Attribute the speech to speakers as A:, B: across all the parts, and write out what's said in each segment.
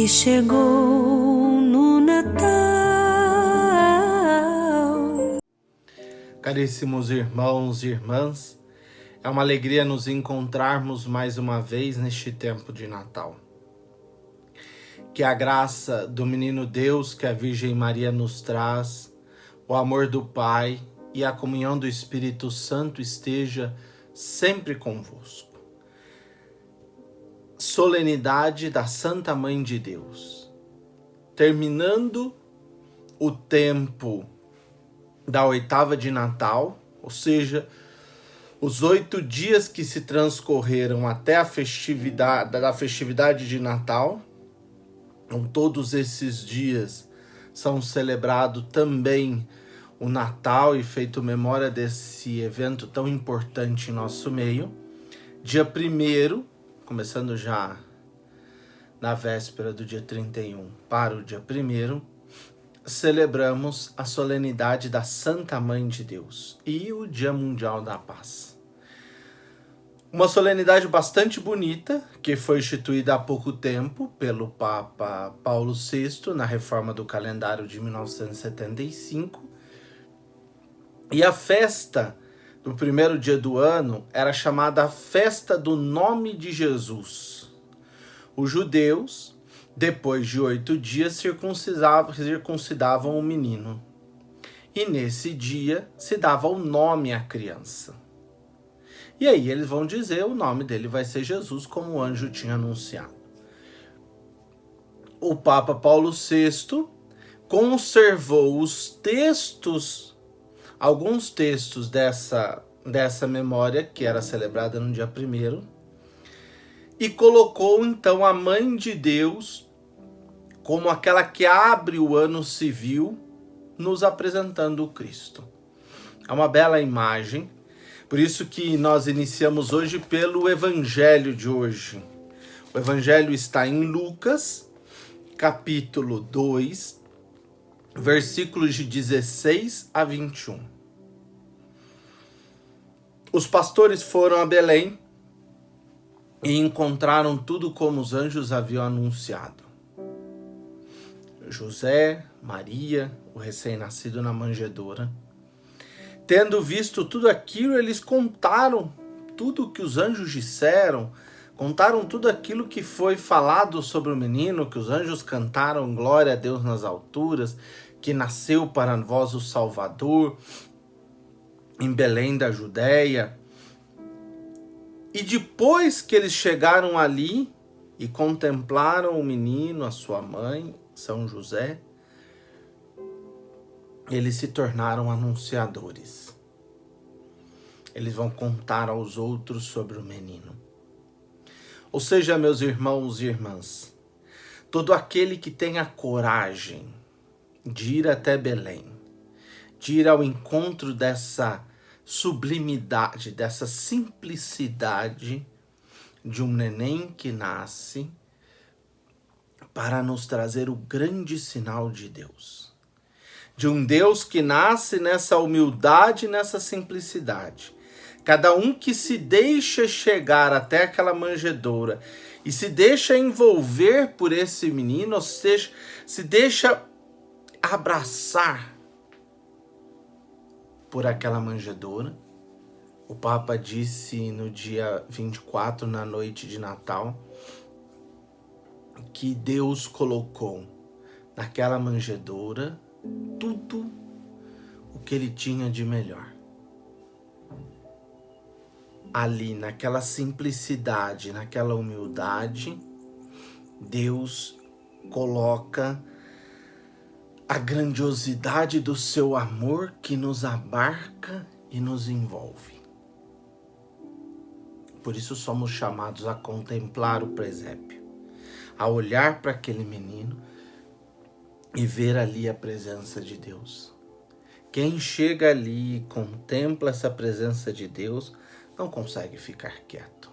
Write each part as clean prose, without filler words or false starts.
A: que chegou no Natal.
B: Caríssimos irmãos e irmãs, é uma alegria nos encontrarmos mais uma vez neste tempo de Natal. Que a graça do menino Deus que a Virgem Maria nos traz, o amor do Pai e a comunhão do Espírito Santo esteja sempre convosco. Solenidade da Santa Mãe de Deus. Terminando o tempo da oitava de Natal, ou seja, os 8 dias que se transcorreram até a festividade de Natal. Então, todos esses dias são celebrados também o Natal e feito memória desse evento tão importante em nosso meio. Dia 1º, começando já na véspera do dia 31 para o dia 1º, celebramos a solenidade da Santa Mãe de Deus e o Dia Mundial da Paz. Uma solenidade bastante bonita, que foi instituída há pouco tempo pelo Papa Paulo VI, na reforma do calendário de 1975. E a festa do primeiro dia do ano era chamada Festa do Nome de Jesus. Os judeus, depois de 8 dias, circuncidavam o menino. E nesse dia se dava o nome à criança. E aí eles vão dizer, o nome dele vai ser Jesus, como o anjo tinha anunciado. O Papa Paulo VI conservou os textos, alguns textos dessa memória, que era celebrada no dia 1º, e colocou então a Mãe de Deus como aquela que abre o ano civil, nos apresentando o Cristo. É uma bela imagem. Por isso que nós iniciamos hoje pelo Evangelho de hoje. O Evangelho está em Lucas, capítulo 2, versículos de 16 a 21. Os pastores foram a Belém e encontraram tudo como os anjos haviam anunciado. José, Maria, o recém-nascido na manjedoura. Tendo visto tudo aquilo, eles contaram tudo o que os anjos disseram, contaram tudo aquilo que foi falado sobre o menino, que os anjos cantaram glória a Deus nas alturas, que nasceu para vós o Salvador, em Belém da Judéia. E depois que eles chegaram ali e contemplaram o menino, a sua mãe, São José, eles se tornaram anunciadores. Eles vão contar aos outros sobre o menino. Ou seja, meus irmãos e irmãs, todo aquele que tem a coragem de ir até Belém, de ir ao encontro dessa sublimidade, dessa simplicidade de um neném que nasce para nos trazer o grande sinal de Deus. De um Deus que nasce nessa humildade, nessa simplicidade. Cada um que se deixa chegar até aquela manjedoura e se deixa envolver por esse menino, ou seja, se deixa abraçar por aquela manjedoura. O Papa disse no dia 24, na noite de Natal, que Deus colocou naquela manjedoura tudo o que ele tinha de melhor. Ali, naquela simplicidade, naquela humildade, Deus coloca a grandiosidade do seu amor que nos abarca e nos envolve. Por isso somos chamados a contemplar o presépio, a olhar para aquele menino e ver ali a presença de Deus. Quem chega ali e contempla essa presença de Deus não consegue ficar quieto,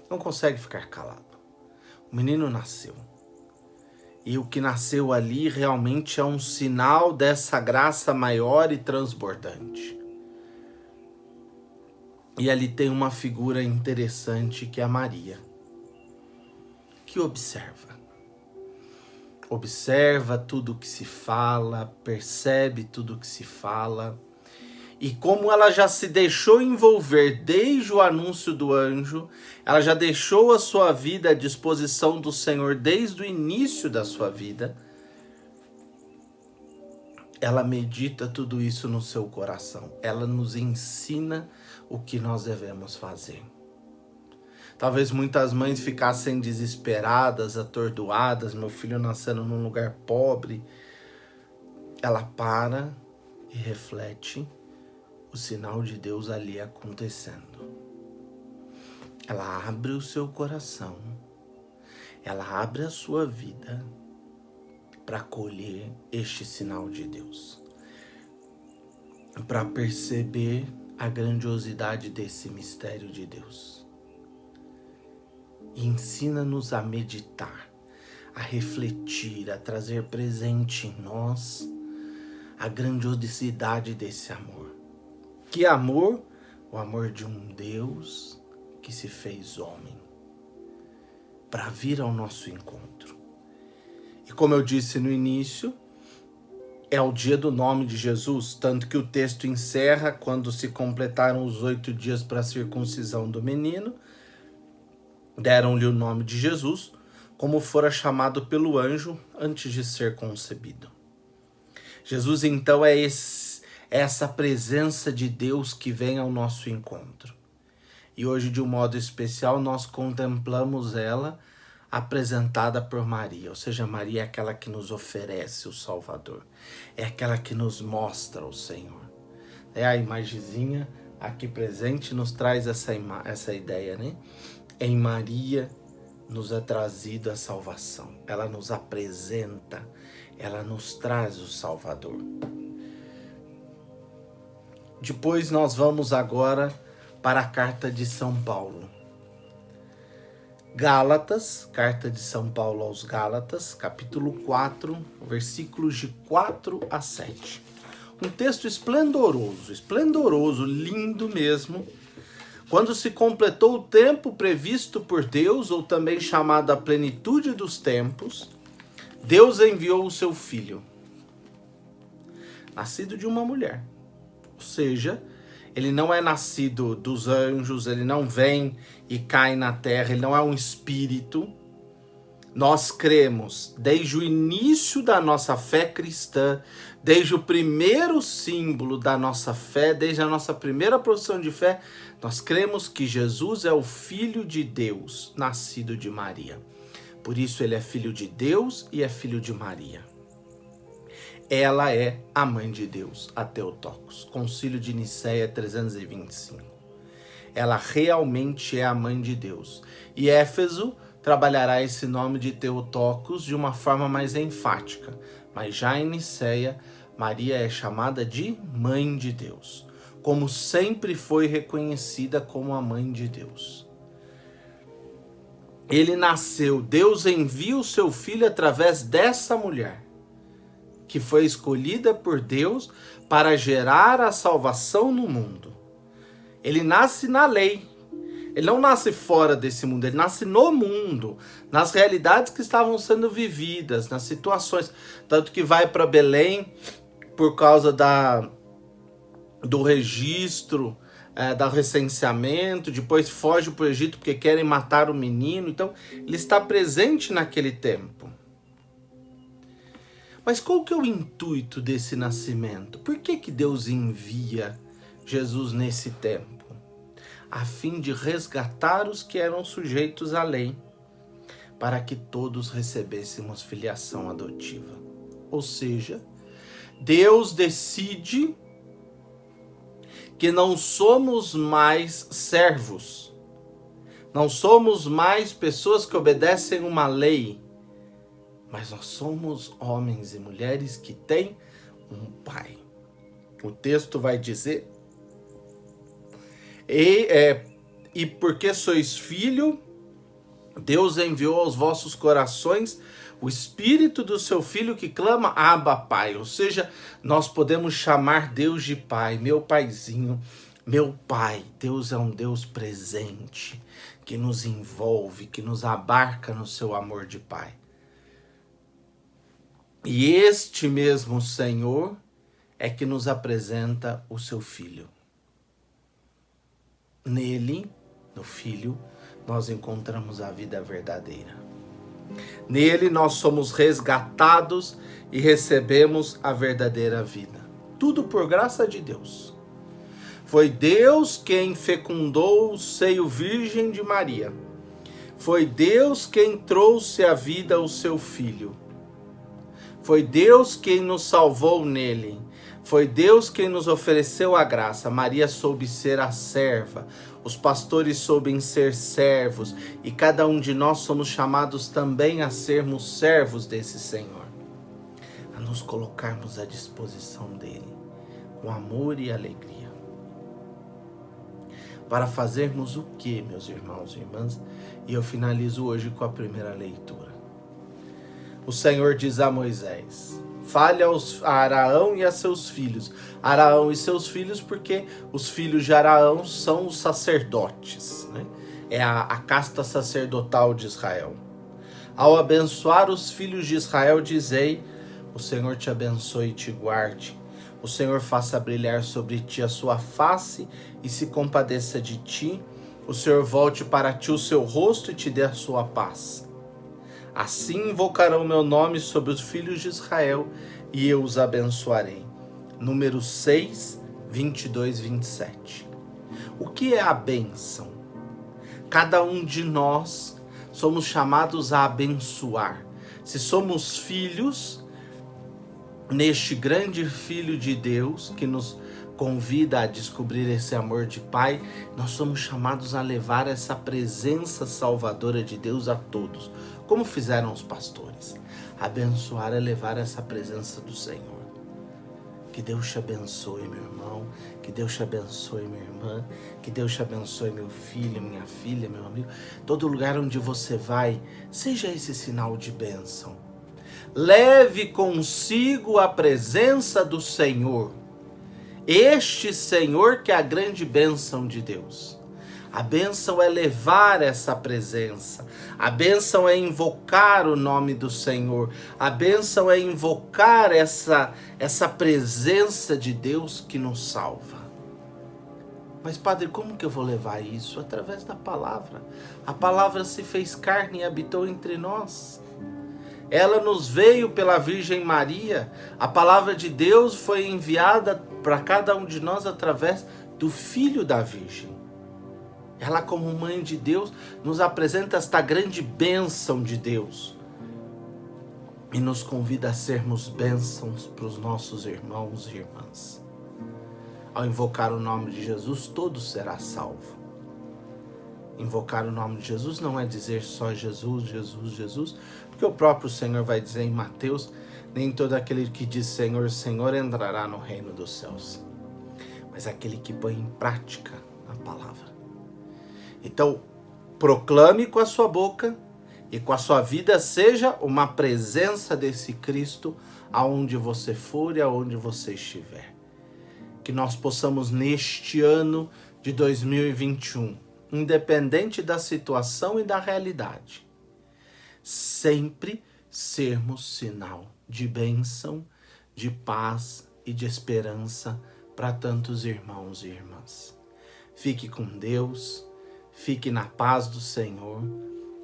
B: não consegue ficar calado. O menino nasceu. E o que nasceu ali realmente é um sinal dessa graça maior e transbordante. E ali tem uma figura interessante que é a Maria, que observa. observa tudo o que se fala, percebe tudo o que se fala. E como ela já se deixou envolver desde o anúncio do anjo, ela já deixou a sua vida à disposição do Senhor desde o início da sua vida, ela medita tudo isso no seu coração. Ela nos ensina o que nós devemos fazer. Talvez muitas mães ficassem desesperadas, atordoadas, meu filho nascendo num lugar pobre. Ela para e reflete o sinal de Deus ali acontecendo. Ela abre o seu coração, ela abre a sua vida para colher este sinal de Deus, para perceber a grandiosidade desse mistério de Deus. E ensina-nos a meditar, a refletir, a trazer presente em nós a grandiosidade desse amor. Que amor? O amor de um Deus que se fez homem para vir ao nosso encontro. E como eu disse no início, é o dia do nome de Jesus, tanto que o texto encerra quando se completaram os 8 dias para a circuncisão do menino, deram-lhe o nome de Jesus, como fora chamado pelo anjo antes de ser concebido. Jesus então é essa presença de Deus que vem ao nosso encontro. E hoje, de um modo especial, nós contemplamos ela apresentada por Maria. Ou seja, Maria é aquela que nos oferece o Salvador. É aquela que nos mostra o Senhor. A imagenzinha aqui presente nos traz essa ideia, né? Em Maria nos é trazida a salvação. Ela nos apresenta, ela nos traz o Salvador. Depois nós vamos agora para a carta de São Paulo. Gálatas, carta de São Paulo aos Gálatas, capítulo 4, versículos de 4 a 7. Um texto esplendoroso, lindo mesmo. Quando se completou o tempo previsto por Deus, ou também chamado a plenitude dos tempos, Deus enviou o seu Filho, nascido de uma mulher. Ou seja, ele não é nascido dos anjos, ele não vem e cai na terra, ele não é um espírito. Nós cremos, desde o início da nossa fé cristã, desde o primeiro símbolo da nossa fé, desde a nossa primeira profissão de fé, nós cremos que Jesus é o Filho de Deus, nascido de Maria. Por isso ele é filho de Deus e é filho de Maria. Ela é a mãe de Deus, a Theotokos, Concílio de Nicéia 325. Ela realmente é a mãe de Deus. E Éfeso trabalhará esse nome de Theotokos de uma forma mais enfática. Mas já em Nicéia, Maria é chamada de Mãe de Deus, como sempre foi reconhecida como a Mãe de Deus. Ele nasceu, Deus envia o seu Filho através dessa mulher, que foi escolhida por Deus para gerar a salvação no mundo. Ele nasce na lei. Ele não nasce fora desse mundo, ele nasce no mundo, nas realidades que estavam sendo vividas, nas situações. Tanto que vai para Belém por causa do registro, do recenseamento, depois foge para o Egito porque querem matar o menino. Então, ele está presente naquele tempo. Mas qual que é o intuito desse nascimento? Por que Deus envia Jesus nesse tempo? A fim de resgatar os que eram sujeitos à lei, para que todos recebêssemos filiação adotiva. Ou seja, Deus decide que não somos mais servos, não somos mais pessoas que obedecem uma lei, mas nós somos homens e mulheres que têm um pai. O texto vai dizer: e porque sois filho, Deus enviou aos vossos corações o Espírito do seu Filho que clama, Abba, Pai. Ou seja, nós podemos chamar Deus de Pai, meu paizinho, meu Pai. Deus é um Deus presente, que nos envolve, que nos abarca no seu amor de Pai. E este mesmo Senhor é que nos apresenta o seu Filho. Nele, no Filho, nós encontramos a vida verdadeira. Nele nós somos resgatados e recebemos a verdadeira vida. Tudo por graça de Deus. Foi Deus quem fecundou o seio virgem de Maria. Foi Deus quem trouxe à vida o seu Filho. Foi Deus quem nos salvou nele. Foi Deus quem nos ofereceu a graça. Maria soube ser a serva. Os pastores soubem ser servos. E cada um de nós somos chamados também a sermos servos desse Senhor. A nos colocarmos à disposição dele, com amor e alegria. Para fazermos o que, meus irmãos e irmãs? E eu finalizo hoje com a primeira leitura. O Senhor diz a Moisés: fale a Araão e a seus filhos. Araão e seus filhos, porque os filhos de Araão são os sacerdotes, né? É a casta sacerdotal de Israel. Ao abençoar os filhos de Israel, dizei: o Senhor te abençoe e te guarde. O Senhor faça brilhar sobre ti a sua face e se compadeça de ti. O Senhor volte para ti o seu rosto e te dê a sua paz. Assim invocarão meu nome sobre os filhos de Israel e eu os abençoarei. Números 6, 22, 27. O que é a bênção? Cada um de nós somos chamados a abençoar. Se somos filhos, neste grande Filho de Deus que nos convida a descobrir esse amor de Pai, nós somos chamados a levar essa presença salvadora de Deus a todos, como fizeram os pastores. Abençoar é levar essa presença do Senhor. Que Deus te abençoe, meu irmão, que Deus te abençoe, minha irmã, que Deus te abençoe, meu filho, minha filha, meu amigo. Todo lugar onde você vai, seja esse sinal de bênção. Leve consigo a presença do Senhor. Este Senhor que é a grande bênção de Deus. A bênção é levar essa presença. A bênção é invocar o nome do Senhor. A bênção é invocar essa presença de Deus que nos salva. Mas, Padre, como que eu vou levar isso? Através da palavra. A palavra se fez carne e habitou entre nós. Ela nos veio pela Virgem Maria. A palavra de Deus foi enviada para cada um de nós através do Filho da Virgem. Ela, como mãe de Deus, nos apresenta esta grande bênção de Deus. E nos convida a sermos bênçãos para os nossos irmãos e irmãs. Ao invocar o nome de Jesus, todo será salvo. Invocar o nome de Jesus não é dizer só Jesus, Jesus, Jesus, porque o próprio Senhor vai dizer em Mateus: nem todo aquele que diz Senhor, Senhor entrará no reino dos céus, mas aquele que põe em prática a palavra. Então, proclame com a sua boca e com a sua vida seja uma presença desse Cristo aonde você for e aonde você estiver. Que nós possamos neste ano de 2021, independente da situação e da realidade, sempre sermos sinal de bênção, de paz e de esperança para tantos irmãos e irmãs. Fique com Deus, fique na paz do Senhor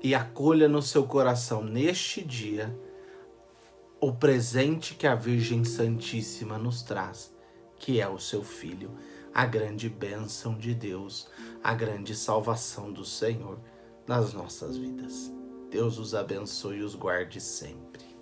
B: e acolha no seu coração neste dia o presente que a Virgem Santíssima nos traz, que é o seu Filho, a grande bênção de Deus, a grande salvação do Senhor nas nossas vidas. Deus os abençoe e os guarde sempre.